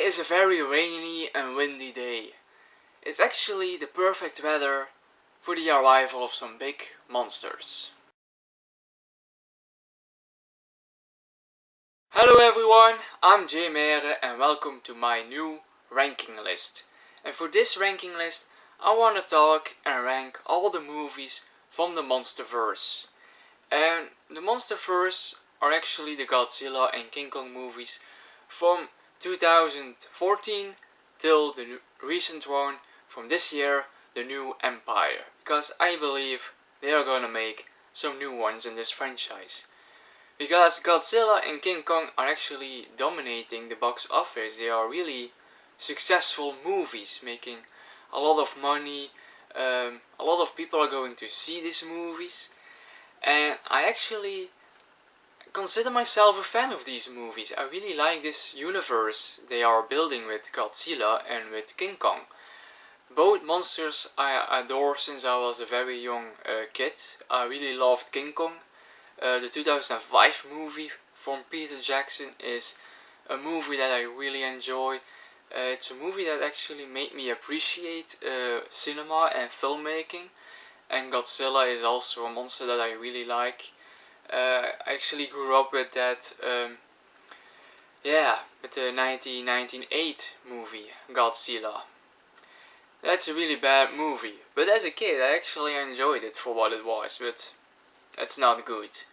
is a very rainy and windy day. It's actually the perfect weather for the arrival of some big monsters. Hello everyone, I'm Jay Mere and welcome to my new ranking list. And for this ranking list, I want to talk and rank all the movies from the monsterverse. And the monsterverse are actually the Godzilla and King Kong movies from 2014 till the recent one from this year, the new Empire. Because I believe they are gonna make some new ones in this franchise. Because Godzilla and King Kong are actually dominating the box office. They are really successful movies, making a lot of money. A lot of people are going to see these movies. And I actually consider myself a fan of these movies. I really like this universe they are building with Godzilla and with King Kong. Both monsters I adore since I was a very young kid. I really loved King Kong. The 2005 movie from Peter Jackson is a movie that I really enjoy. It's a movie that actually made me appreciate cinema and filmmaking. And Godzilla is also a monster that I really like. I actually grew up with that, with the 1998 movie, Godzilla. That's a really bad movie, but as a kid I actually enjoyed it for what it was, but that's not good.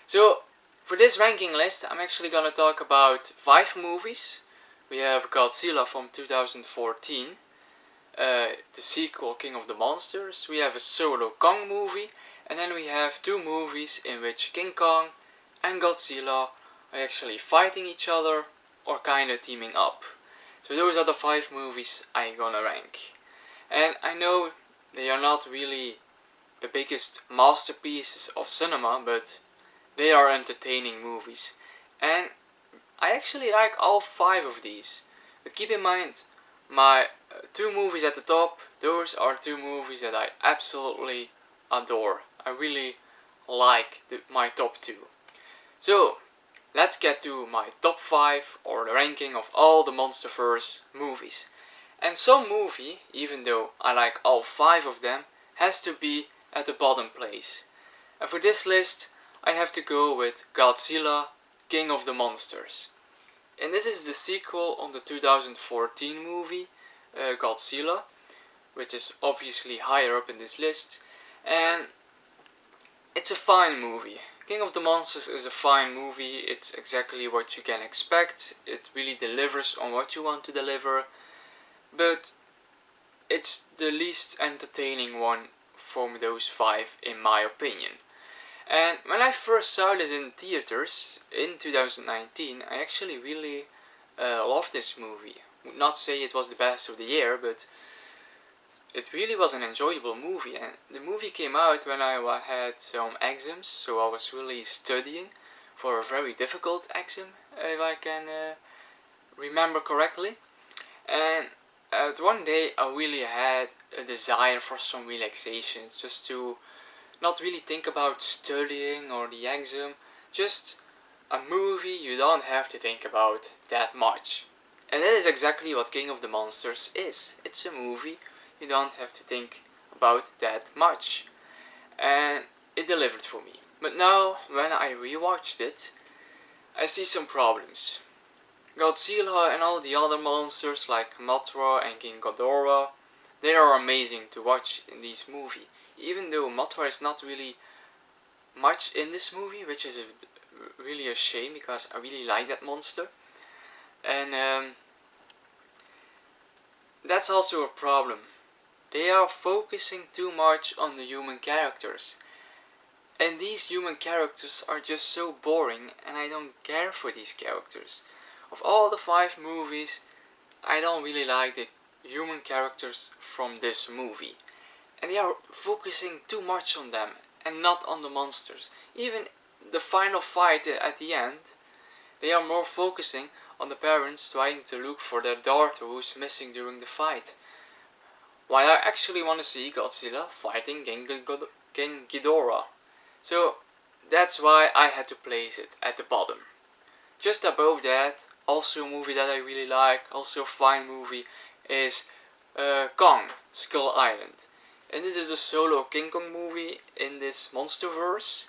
So, for this ranking list, I'm actually gonna talk about 5 movies. We have Godzilla from 2014, the sequel King of the Monsters, we have a solo Kong movie, and then we have 2 movies in which King Kong and Godzilla are actually fighting each other or kinda teaming up. So those are the 5 movies I'm gonna rank. And I know they are not really the biggest masterpieces of cinema, but they are entertaining movies. And I actually like all 5 of these. But keep in mind, my 2 movies at the top, those are 2 movies that I absolutely adore. I really like my top 2. So, let's get to my top 5 or the ranking of all the Monsterverse movies. And some movie, even though I like all 5 of them, has to be at the bottom place. And for this list, I have to go with Godzilla, King of the Monsters. And this is the sequel on the 2014 movie, Godzilla, which is obviously higher up in this list. And it's a fine movie. King of the Monsters is a fine movie. It's exactly what you can expect. It really delivers on what you want to deliver. But it's the least entertaining one from those 5 in my opinion. And when I first saw this in theaters in 2019, I actually really loved this movie. Would not say it was the best of the year, but it really was an enjoyable movie. And the movie came out when I had some exams, so I was really studying for a very difficult exam, if I can remember correctly. And one day I really had a desire for some relaxation, just to not really think about studying or the exam, just a movie you don't have to think about that much. And that is exactly what King of the Monsters is. It's a movie you don't have to think about that much. And it delivered for me. But now, when I rewatched it, I see some problems. Godzilla and all the other monsters like Mothra and King Ghidorah, they are amazing to watch in this movie. Even though Mothra is not really much in this movie, which is really a shame because I really like that monster. And that's also a problem. They are focusing too much on the human characters. And these human characters are just so boring and I don't care for these characters. Of all the 5 movies, I don't really like the human characters from this movie. And they are focusing too much on them and not on the monsters. Even the final fight at the end, they are more focusing on the parents trying to look for their daughter who's missing during the fight. While I actually want to see Godzilla fighting King Ghidorah. So that's why I had to place it at the bottom. Just above that, also a movie that I really like, also a fine movie, is Kong, Skull Island. And this is a solo King Kong movie in this monsterverse.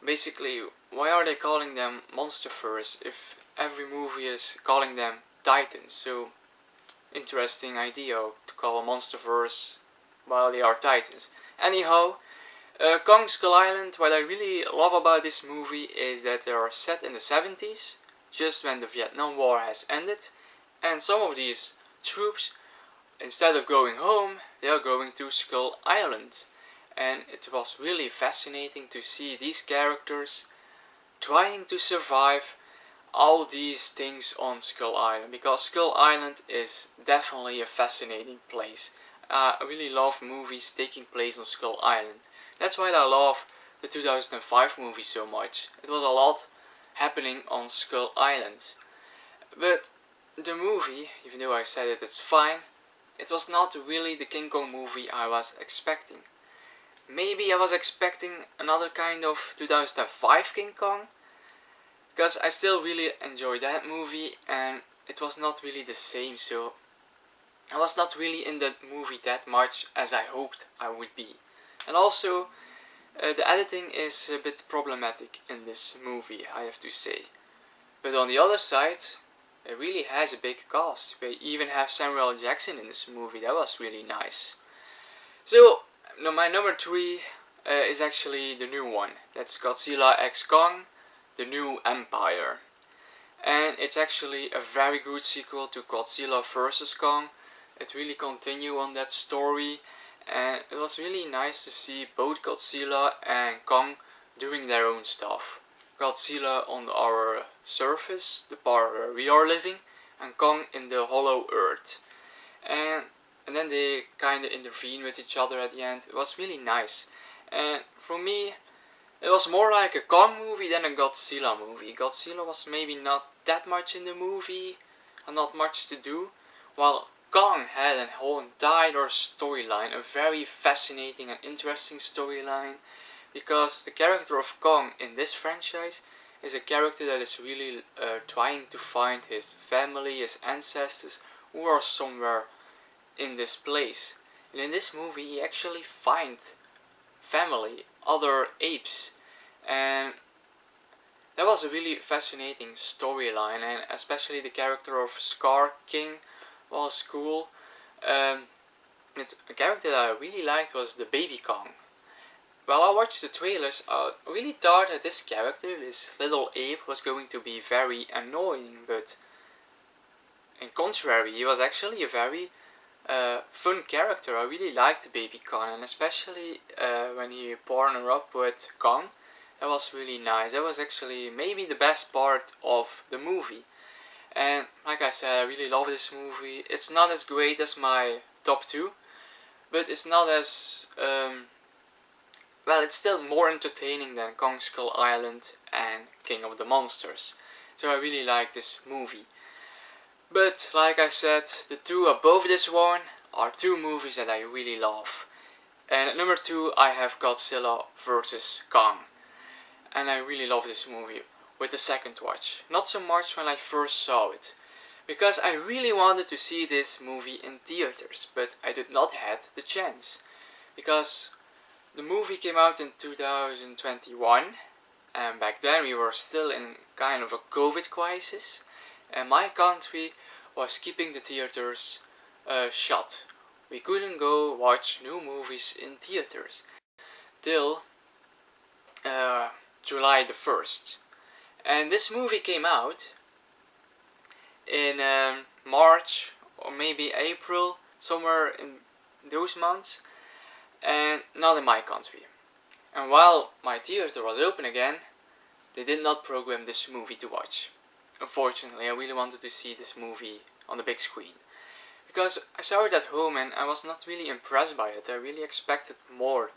Basically, why are they calling them monsterverse if every movie is calling them Titans? So, interesting idea to call a monsterverse while they are Titans. Anyhow, Kong Skull Island, what I really love about this movie is that they are set in the 70s, just when the Vietnam War has ended, and some of these troops, instead of going home, they are going to Skull Island. And it was really fascinating to see these characters trying to survive all these things on Skull Island, because Skull Island is definitely a fascinating place. I really love movies taking place on Skull Island. That's why I love the 2005 movie so much. It was a lot happening on Skull Island. But the movie, even though I said it's fine, it was not really the King Kong movie I was expecting. Maybe I was expecting another kind of 2005 King Kong, because I still really enjoyed that movie and it was not really the same, so I was not really in that movie that much as I hoped I would be. And also, the editing is a bit problematic in this movie, I have to say. But on the other side, it really has a big cast. We even have Samuel L. Jackson in this movie, that was really nice. So, my number 3 is actually the new one. That's Godzilla x Kong, The New Empire. And it's actually a very good sequel to Godzilla vs. Kong. It really continued on that story, and it was really nice to see both Godzilla and Kong doing their own stuff. Godzilla on our surface, the part where we are living, and Kong in the hollow earth. And then they kind of intervene with each other at the end. It was really nice. And for me, it was more like a Kong movie than a Godzilla movie. Godzilla was maybe not that much in the movie, and not much to do, while Kong had a whole entire storyline, a very fascinating and interesting storyline, because the character of Kong in this franchise is a character that is really trying to find his family, his ancestors, who are somewhere in this place. And in this movie he actually finds family, other apes, and that was a really fascinating storyline, and especially the character of Scar King was cool. A character that I really liked was the baby Kong. While I watched the trailers, I really thought that this character, this little ape, was going to be very annoying, but in contrary, he was actually a very fun character. I really liked baby Kong, and especially when he partnered up with Kong. That was really nice. That was actually maybe the best part of the movie. And like I said, I really love this movie. It's not as great as my top 2, but it's not as well, it's still more entertaining than Kong Skull Island and King of the Monsters. So I really like this movie. But like I said, the 2 above this one are 2 movies that I really love. And at number 2 I have Godzilla vs. Kong. And I really love this movie with the second watch. Not so much when I first saw it, because I really wanted to see this movie in theaters, but I did not have the chance. Because the movie came out in 2021, and back then we were still in kind of a COVID crisis, and my country was keeping the theaters shut. We couldn't go watch new movies in theaters till July the 1st. And this movie came out in March or maybe April, somewhere in those months, and not in my country. And while my theater was open again, they did not program this movie to watch. Unfortunately, I really wanted to see this movie on the big screen, because I saw it at home and I was not really impressed by it. I really expected more.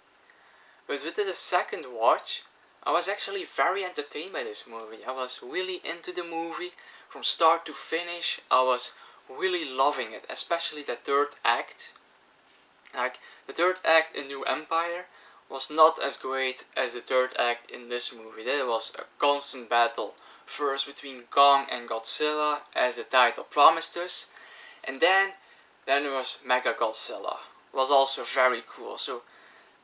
But with the second watch, I was actually very entertained by this movie. I was really into the movie from start to finish. I was really loving it, especially the third act. Like, the third act in New Empire was not as great as the third act in this movie. There was a constant battle verse between Kong and Godzilla, as the title promised us. And then there was Mega Godzilla. Was also very cool. So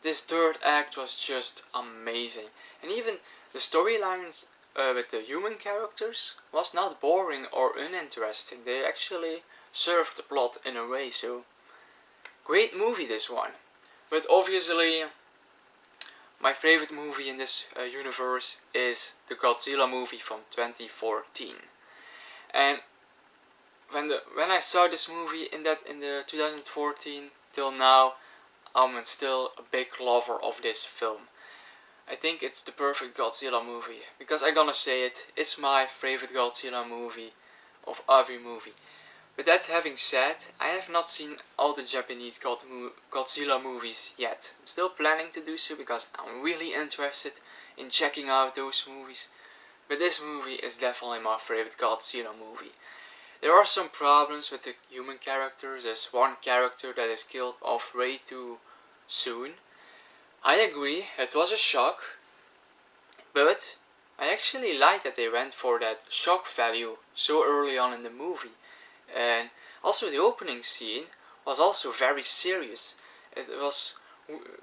this third act was just amazing. And even the storylines with the human characters was not boring or uninteresting. They actually served the plot in a way. So great movie, this one. But obviously my favorite movie in this universe is the Godzilla movie from 2014. And when I saw this movie in the 2014 till now, I'm still a big lover of this film. I think it's the perfect Godzilla movie, because I'm gonna say it, it's my favorite Godzilla movie of every movie. But that having said, I have not seen all the Japanese Godzilla movies yet. I'm still planning to do so because I'm really interested in checking out those movies. But this movie is definitely my favorite Godzilla movie. There are some problems with the human characters. There's one character that is killed off way too soon. I agree, it was a shock. But I actually like that they went for that shock value so early on in the movie. And also the opening scene was also very serious. It was,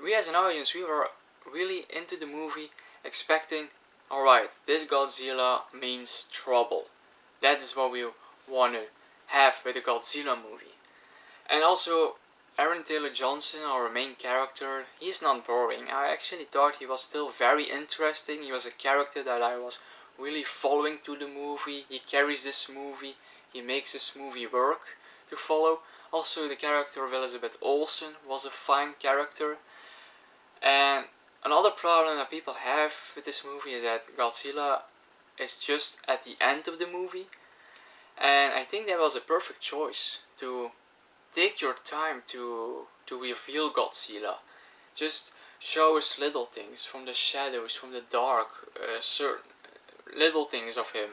we as an audience, we were really into the movie, expecting, alright, this Godzilla means trouble. That is what we want to have with a Godzilla movie. And also Aaron Taylor Johnson, our main character, he's not boring. I actually thought he was still very interesting. He was a character that I was really following to the movie. He carries this movie. He makes this movie work to follow. Also the character of Elizabeth Olsen was a fine character. And another problem that people have with this movie is that Godzilla is just at the end of the movie. And I think that was a perfect choice to take your time to reveal Godzilla. Just show us little things from the shadows, from the dark, certain little things of him.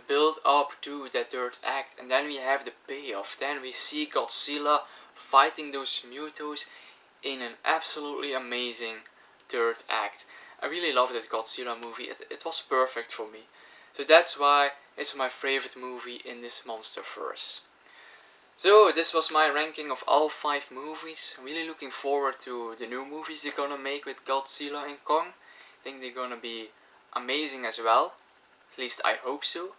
Build up to that third act, and then we have the payoff. Then we see Godzilla fighting those Mutos in an absolutely amazing third act. I really love this Godzilla movie. It was perfect for me. So that's why it's my favorite movie in this monsterverse. So this was my ranking of all 5 movies. I'm really looking forward to the new movies they're gonna make with Godzilla and Kong. I think they're gonna be amazing as well. At least I hope so.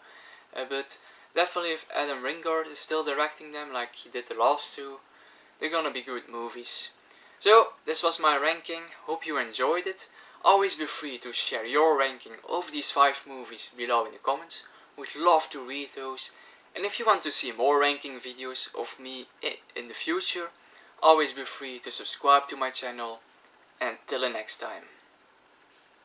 But definitely if Adam Wingard is still directing them like he did the last 2, they're gonna be good movies. So this was my ranking. Hope you enjoyed it. Always be free to share your ranking of these 5 movies below in the comments. We'd love to read those. And if you want to see more ranking videos of me in the future, always be free to subscribe to my channel. And till the next time.